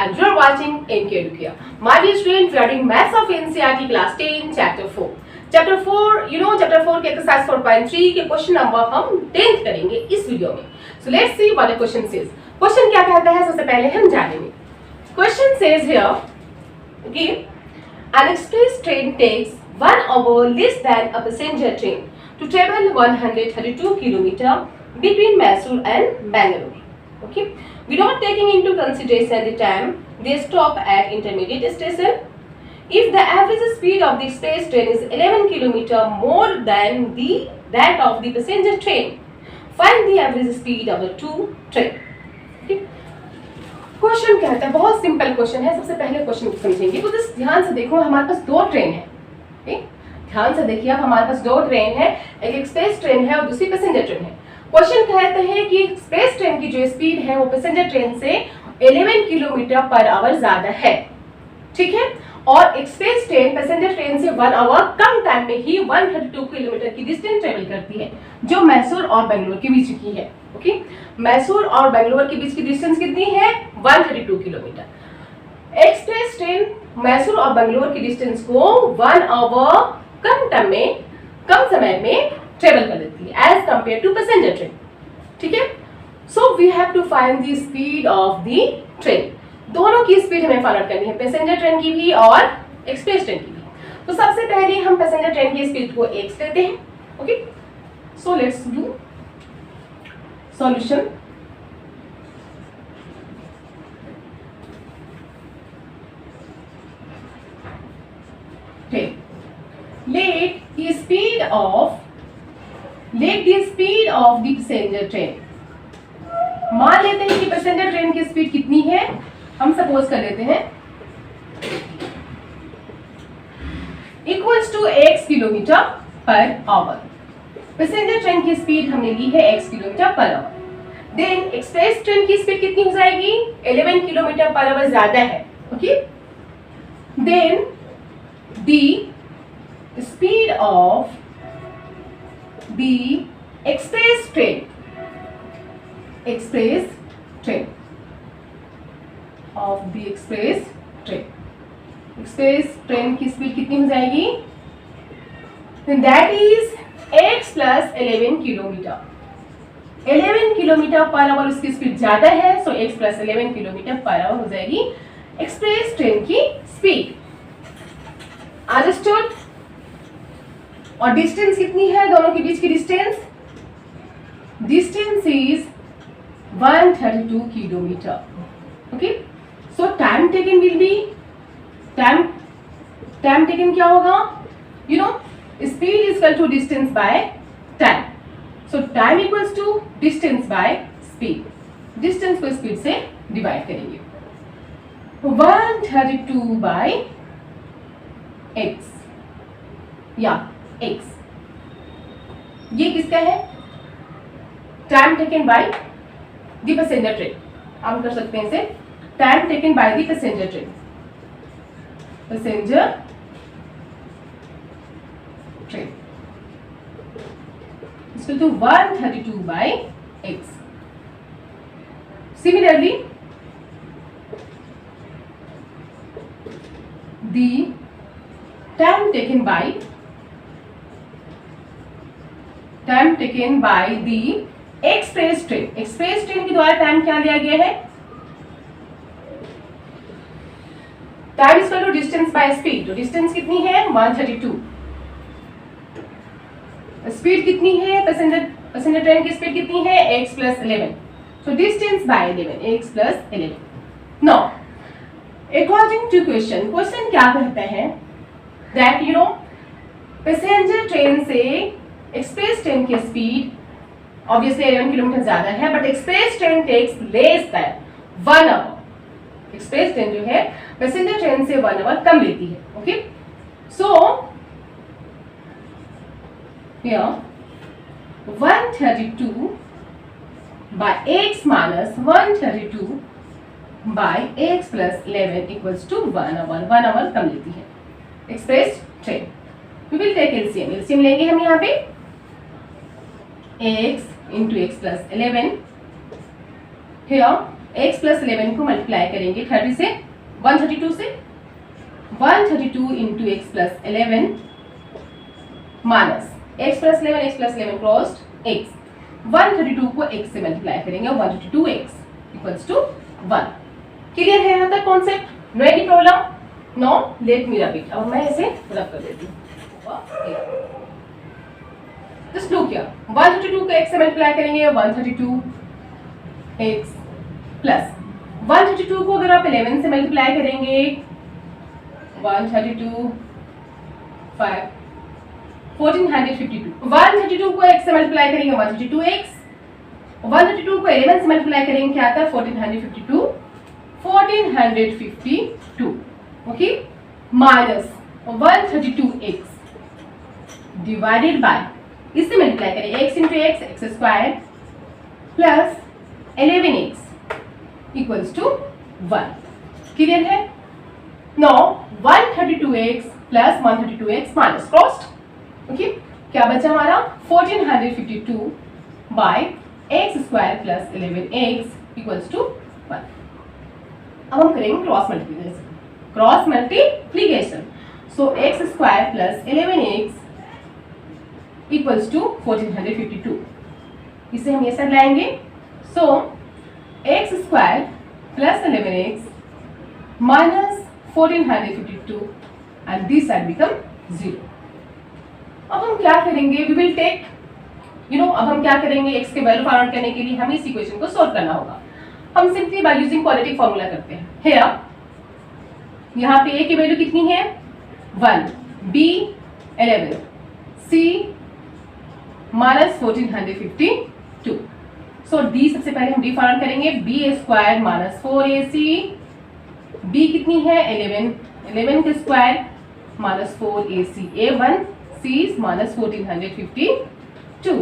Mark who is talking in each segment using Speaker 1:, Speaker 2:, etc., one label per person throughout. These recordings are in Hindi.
Speaker 1: and you are watching MK Edukia. My dear student, we are doing Maths of NCERT class 10 chapter 4. Chapter 4, chapter 4 के exercise 4.3 के question number हम 10th करेंगे इस वीडियो में. So let's see what the question says. Question क्या कहता है सबसे पहले हम जानेंगे. Question says here, okay, an express train takes 1 hour less than a passenger train to travel 132 km between Mysore and Bangalore. Okay, without taking into consideration the time they stop at intermediate station. If the average speed of the express train is 11 km more than that of the passenger train, find the average speed of the two train. Okay. Question कहता है, बहुत सिंपल क्वेश्चन है. सबसे पहले क्वेश्चन समझेंगे तो ध्यान से देखो, हमारे पास दो ट्रेन है. okay? ध्यान से देखिए, अब हमारे पास दो ट्रेन है, एक एक्सप्रेस ट्रेन है और दूसरी पैसेंजर ट्रेन है. क्वेश्चन कहते हैं कि एक्सप्रेस ट्रेन की जो स्पीड है वो पैसेंजर ट्रेन से 11 किलोमीटर पर आवर ज्यादा है. ठीक है, और एक्सप्रेस ट्रेन पैसेंजर ट्रेन से 1 आवर कम टाइम में ही 132 किलोमीटर की डिस्टेंस ट्रेवल करती है, जो मैसूर और बेंगलोर के बीच की है. ओके, मैसूर और बेंगलोर के बीच की डिस्टेंस कितनी है? 132 किलोमीटर. एक्सप्रेस ट्रेन मैसूर और बेंगलोर की डिस्टेंस को 1 आवर कम समय में ट्रेवल कर लेती है as compare to passenger train. ठीक है, so we have to find the speed of the train. दोनों की स्पीड हमें फाइंड आउट करनी है, पैसेंजर ट्रेन की भी और एक्सप्रेस ट्रेन की भी. तो सबसे पहले हम पैसेंजर ट्रेन की स्पीड को x लेते हैं. Okay, so let's do solution. Let the speed of the passenger train. मान लेते हैं कि पैसेंजर ट्रेन की स्पीड कितनी है, हम सपोज कर लेते हैं equals to x kilometre per hour. Passenger train की स्पीड हमने ली है x kilometre per hour. Then express train की स्पीड कितनी हो जाएगी? 11 किलोमीटर पर आवर ज्यादा है. Okay, then the speed of the express train की स्पीड कितनी हो जाएगी? That is x plus 11 kilometre. 11 kilometre per hour उसकी स्पीड ज्यादा है, so x plus 11 kilometre per hour हो जाएगी एक्सप्रेस ट्रेन की स्पीड. अंडरस्टूड? और डिस्टेंस कितनी है दोनों के बीच की distance? Distance is 132 kilometre. Okay, so time taken will be time taken क्या होगा? Speed is equal to distance by time. So time equals to distance by speed. Distance को स्पीड से डिवाइड करेंगे. 132 बाय x या x, ये किसका है? Time taken by the passenger train. हम कर सकते हैं इसे time taken by the passenger train. Equal to 132 by x. Similarly the time taken by the express train के द्वारा टाइम क्या लिया गया है? Time is equal to distance by speed. तो डिस्टेंस कितनी है? 132. स्पीड कितनी है? पैसेंजर ट्रेन की स्पीड कितनी है? x plus 11. So distance by 11, x plus 11. Now according to question क्या कहता है? दैट पैसेंजर ट्रेन से एक्सप्रेस ट्रेन की स्पीड ऑब्वियसली 11 किलोमीटर ज्यादा है, but express train takes less than 1 hour. Express train जो है पैसेंजर ट्रेन से 1 आवर कम लेती है. Okay, so here 132 by x minus 132 by x plus 11 equals to 1 hour. 1 hour कम लेती है express train. We will take LCM लेंगे हम यहाँ पे. x into x plus 11 here x plus 11 को मल्टीप्लाई करेंगे 30 से 132 से 132 into x plus 11 minus x plus 11 crossed x 132 को x से मल्टीप्लाई करेंगे 132x इक्वल्स टू 1। क्लियर है यहाँ तक concept? No any problem? No, let me rub it. अब मैं इसे रब कर देती हूँ। जस्ट लुक हियर, 132 को x से मल्टीप्लाई करेंगे 132x प्लस 132 को अगर आप 11 से मल्टीप्लाई करेंगे 132 5 1452। 132 को x से मल्टीप्लाई करेंगे 132x, 132 को 11 से मल्टीप्लाई करेंगे क्या आता है 1452 okay minus 132x divided by इससे मल्टीप्लाई करें x into x x square plus 11x equals to 1। Clear है? No 132x plus 132x minus crossed okay क्या बचा हमारा 1452 by x square plus 11x equals to 1। अब हम करेंगे cross multiplication so x square plus 11x equals to 1452। इसे हम ये साइड लाएंगे so x square plus 11x minus 1452 and this side become 0। अब हम क्या करेंगे वी विल टेक अब हम क्या करेंगे x के वैल्यू फाइंड आउट करने के लिए हमें इस इक्वेशन को सॉल्व करना होगा। हम simply by using quadratic formula करते हैं। हियर यहाँ पे a की वैल्यू कितनी है 1, b 11, c माइनस 1452। सो d सबसे पहले हम d फाइंड आउट करेंगे b square minus 4ac, b कितनी है 11 के square minus 4ac a1 c minus 1452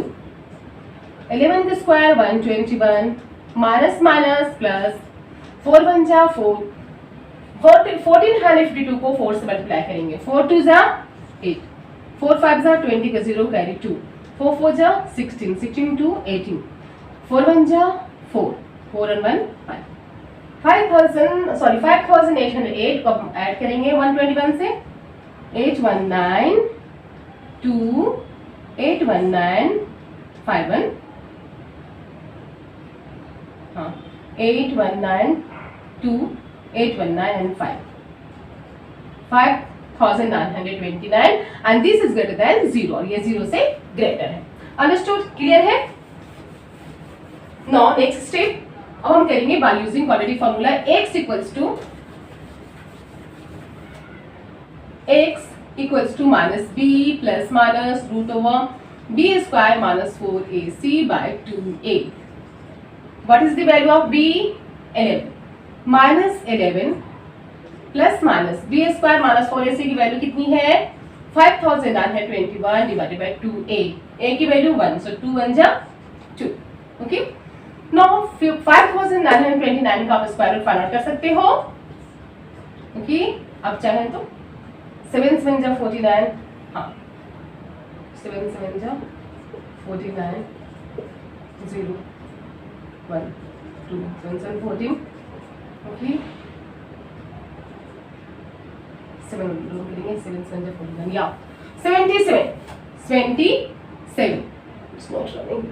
Speaker 1: 11 के स्क्वायर 121 माइनस माइनस प्लस 4 1 जा 4 1452 को 4 से मल्टीप्लाई करेंगे 4 2 जा 8 4 5 जा 20 का 0 कैरी 2 4 4 जा 16 16 2 18 4 1 जा 4 4 and 1 5 5808 को हम ऐड करेंगे 121 से 819 2 819 51 हाँ 819 2 819 and 5 5929 and this is greater than 0 और ये 0 से ग्रेटर है। अंडरस्टूड? क्लियर है? नाउ नेक्स्ट स्टेप अब हम करेंगे by using quadratic formula x equals to minus b plus minus root over b square minus 4ac by 2a। What is the value of b 11 minus 11 plus minus b square minus 4ac की वैल्यू कितनी है 5921 डिवाइडेड बाय 2a a की वैल्यू 1 सो 2 1 जा 2 ओके। नाउ 5929 का आप स्क्वायर रूट फाइंड आउट कर सकते हो ओके। अब चाहें तो 7 7 जा 49 हाँ 7 7 जा 49 0 1 2 7 7 14 ओके 7 करेंगे 7 7 जा 49 या 27 इट्स नॉट रनिंग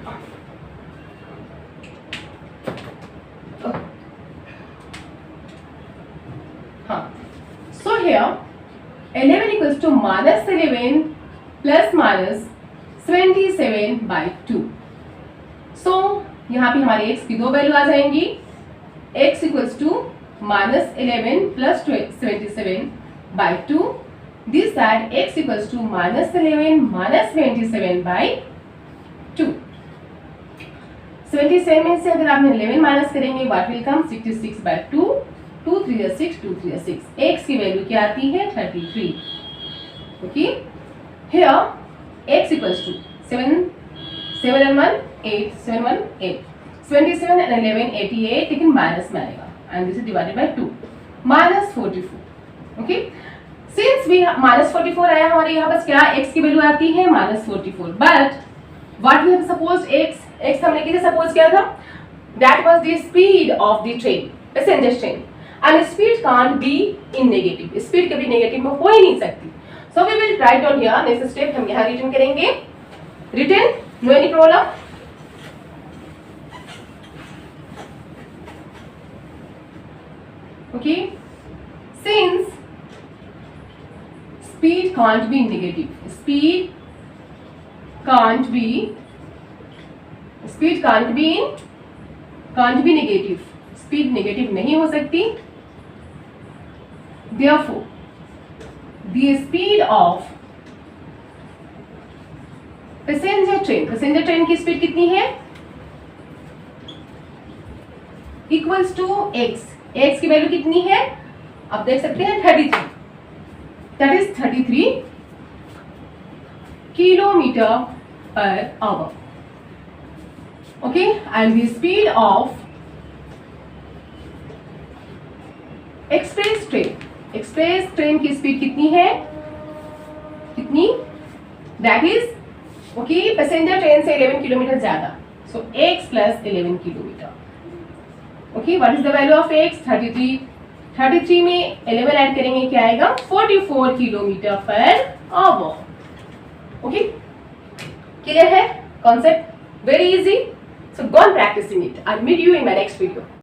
Speaker 1: हाँ so here 11 equals to minus 11 plus minus 27 by 2। So यहाँ पे हमारे x की दो वैल्यू आ जाएंगी x equals to minus 11 plus 27 by 2। This side x equals to minus 11 minus 27 by 2। 77 में से अगर आपने 11 माइनस करेंगे what will come 66 by 2 2 3 6 2 3 6 x की वैल्यू क्या आती है 33 okay. Here x equals to 7 7 and 1 8 7 1 8 27 and 11 88 लेकिन माइनस में आएगा and this is divided by 2 minus 44 okay. Since भी माइनस 44 आया हमारे यहाँ बस क्या x की वैल्यू आती है minus 44 but what we have supposed x हमने किसे सपोज किया था That was the speed of the train, passenger train. And speed can't be in negative. Speed कभी negative में हो ही नहीं सकती. So we will write down here. Next step हम यहाँ written करेंगे. Written, no any problem. Okay. Since speed can't be negative. Speed can't be negative. Speed negative नहीं हो सकती. Therefore, the speed of passenger train की स्पीड कितनी है? Equals to x. x की वैल्यू कितनी है? आप देख सकते हैं 33. That is 33 kilometer per hour. Okay, and the speed of express train की स्पीड कितनी है? कितनी? That is okay, passenger train से 11 किलोमीटर ज्यादा. So x plus 11 kilometre. Okay, what is the value of x? 33. 33 में 11 ऐड करेंगे क्या आएगा? 44 kilometre per hour. Okay, clear है concept? Very easy. So go on practicing it. I'll meet you in my next video.